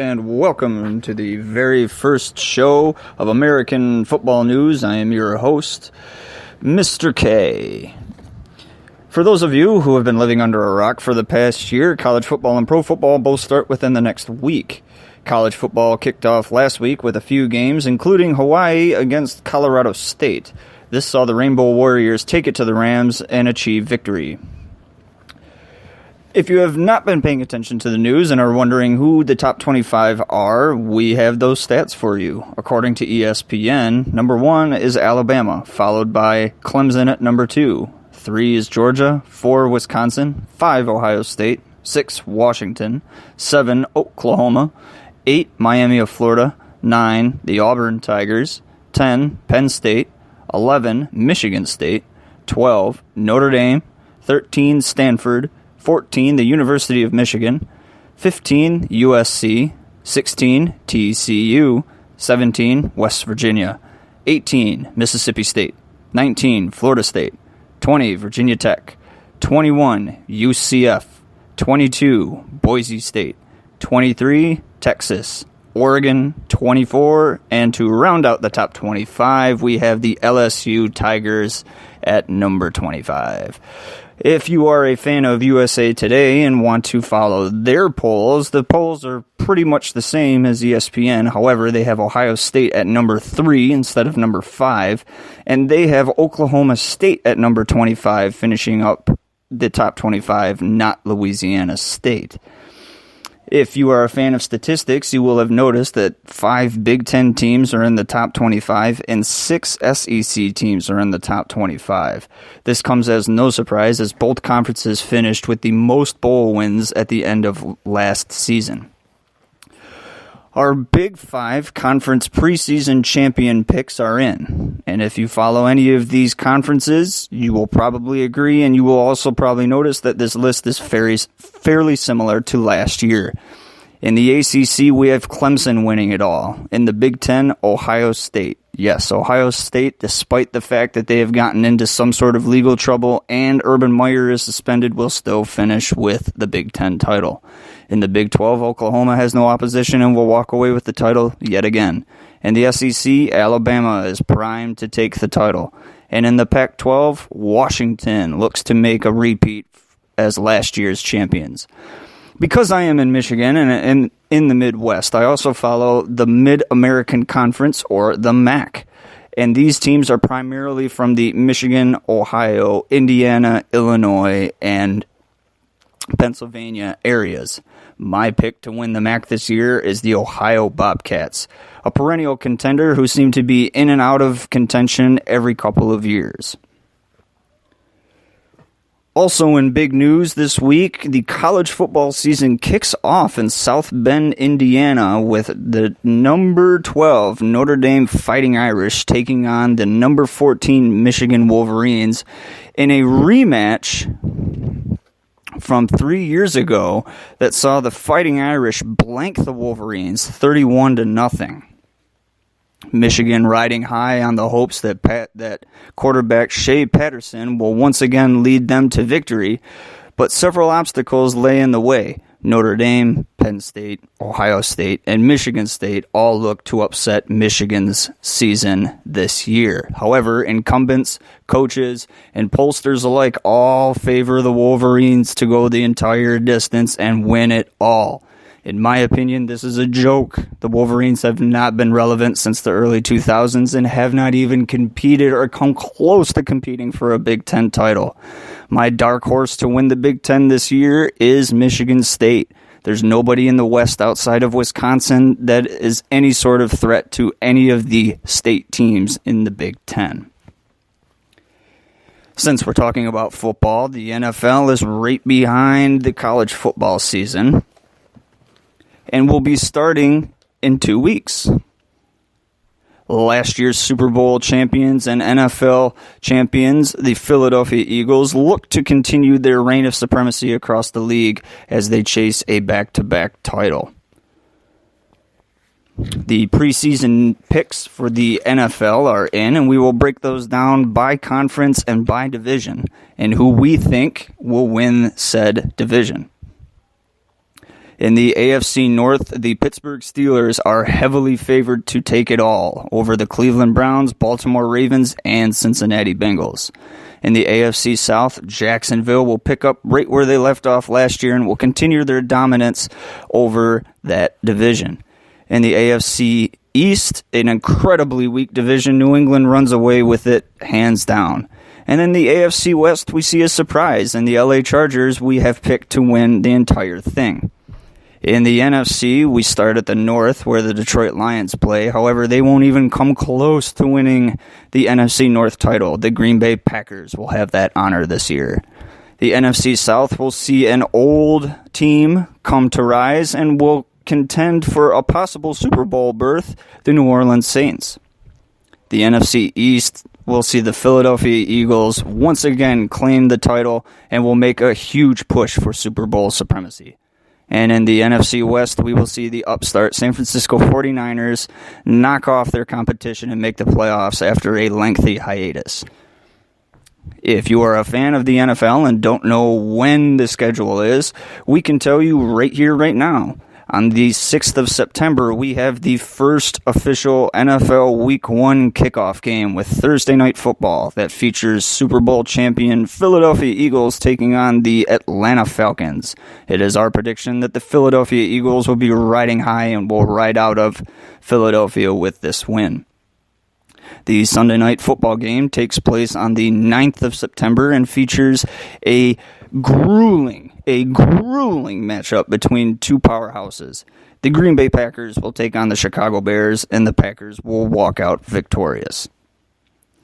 and welcome to the very first show of American Football News. I am your host, Mr. K. For those of you who have been living under a rock for the past year, college football and pro football both start within the next week. College football kicked off last week with a few games, including Hawaii against Colorado State. This saw the Rainbow Warriors take it to the Rams and achieve victory. If you have not been paying attention to the news and are wondering who the top 25 are, we have those stats for you. According to ESPN, number 1 is Alabama, followed by Clemson at number 2. 3 is Georgia, 4 Wisconsin, 5 Ohio State, 6 Washington, 7 Oklahoma, 8 Miami of Florida, 9 the Auburn Tigers, 10 Penn State, 11 Michigan State, 12 Notre Dame, 13 Stanford, 14, the University of Michigan, 15, USC, 16, TCU, 17, West Virginia, 18, Mississippi State, 19, Florida State, 20, Virginia Tech, 21, UCF, 22, Boise State, 23, Texas, Oregon, 24, and to round out the top 25, we have the LSU Tigers at number 25. If you are a fan of USA Today and want to follow their polls, the polls are pretty much the same as ESPN. However, they have Ohio State at number 3 instead of number 5, and they have Oklahoma State at number 25, finishing up the top 25, not Louisiana State. If you are a fan of statistics, you will have noticed that 5 Big Ten teams are in the top 25 and 6 SEC teams are in the top 25. This comes as no surprise as both conferences finished with the most bowl wins at the end of last season. Our Big 5 conference preseason champion picks are in, and if you follow any of these conferences, you will probably agree, and you will also probably notice that this list is fairly similar to last year. In the ACC, we have Clemson winning it all. In the Big Ten, Ohio State. Yes, Ohio State, despite the fact that they have gotten into some sort of legal trouble and Urban Meyer is suspended, will still finish with the Big Ten title. In the Big 12, Oklahoma has no opposition and will walk away with the title yet again. In the SEC, Alabama is primed to take the title. And in the Pac-12, Washington looks to make a repeat as last year's champions. Because I am in Michigan and in the Midwest, I also follow the Mid-American Conference, or the MAC. And these teams are primarily from the Michigan, Ohio, Indiana, Illinois, and Pennsylvania areas. My pick to win the MAC this year is the Ohio Bobcats, a perennial contender who seem to be in and out of contention every couple of years. Also in big news this week, the college football season kicks off in South Bend, Indiana, with the number 12 Notre Dame Fighting Irish taking on the number 14 Michigan Wolverines in a rematch from 3 years ago that saw the Fighting Irish blank the Wolverines 31-0. Michigan riding high on the hopes that quarterback Shea Patterson will once again lead them to victory, but several obstacles lay in the way. Notre Dame, Penn State, Ohio State, and Michigan State all look to upset Michigan's season this year. However, incumbents, coaches, and pollsters alike all favor the Wolverines to go the entire distance and win it all. In my opinion, this is a joke. The Wolverines have not been relevant since the early 2000s and have not even competed or come close to competing for a Big Ten title. My dark horse to win the Big Ten this year is Michigan State. There's nobody in the West outside of Wisconsin that is any sort of threat to any of the state teams in the Big Ten. Since we're talking about football, the NFL is right behind the college football season and will be starting in 2 weeks. Last year's Super Bowl champions and NFL champions, the Philadelphia Eagles, look to continue their reign of supremacy across the league as they chase a back-to-back title. The preseason picks for the NFL are in, and we will break those down by conference and by division, and who we think will win said division. In the AFC North, the Pittsburgh Steelers are heavily favored to take it all over the Cleveland Browns, Baltimore Ravens, and Cincinnati Bengals. In the AFC South, Jacksonville will pick up right where they left off last year and will continue their dominance over that division. In the AFC East, an incredibly weak division, New England runs away with it hands down. And in the AFC West, we see a surprise. In the LA Chargers, we have picked to win the entire thing. In the NFC, we start at the North, where the Detroit Lions play. However, they won't even come close to winning the NFC North title. The Green Bay Packers will have that honor this year. The NFC South will see an old team come to rise and will contend for a possible Super Bowl berth, the New Orleans Saints. The NFC East will see the Philadelphia Eagles once again claim the title and will make a huge push for Super Bowl supremacy. And in the NFC West, we will see the upstart San Francisco 49ers knock off their competition and make the playoffs after a lengthy hiatus. If you are a fan of the NFL and don't know when the schedule is, we can tell you right here, right now. On the 6th of September, we have the first official NFL Week 1 kickoff game with Thursday Night Football that features Super Bowl champion Philadelphia Eagles taking on the Atlanta Falcons. It is our prediction that the Philadelphia Eagles will be riding high and will ride out of Philadelphia with this win. The Sunday Night Football game takes place on the 9th of September and features a grueling matchup between two powerhouses. The Green Bay Packers will take on the Chicago Bears, and the Packers will walk out victorious.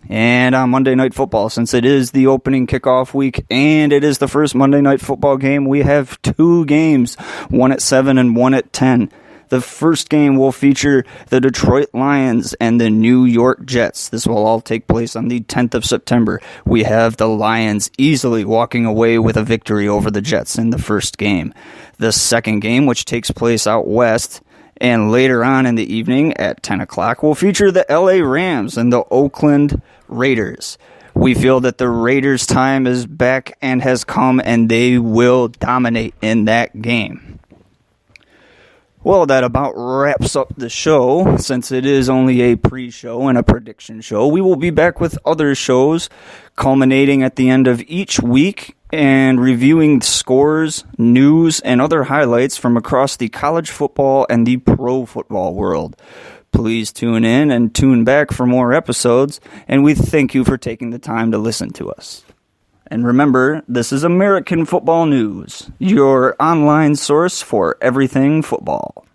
And on Monday Night Football, since it is the opening kickoff week and it is the first Monday Night Football game, we have two games, one at 7 and one at 10. The first game will feature the Detroit Lions and the New York Jets. This will all take place on the 10th of September. We have the Lions easily walking away with a victory over the Jets in the first game. The second game, which takes place out west, and later on in the evening at 10 o'clock, will feature the LA Rams and the Oakland Raiders. We feel that the Raiders' time is back and has come, and they will dominate in that game. Well, that about wraps up the show. Since it is only a pre-show and a prediction show, we will be back with other shows culminating at the end of each week and reviewing scores, news, and other highlights from across the college football and the pro football world. Please tune in and tune back for more episodes, and we thank you for taking the time to listen to us. And remember, this is American Football News, your online source for everything football.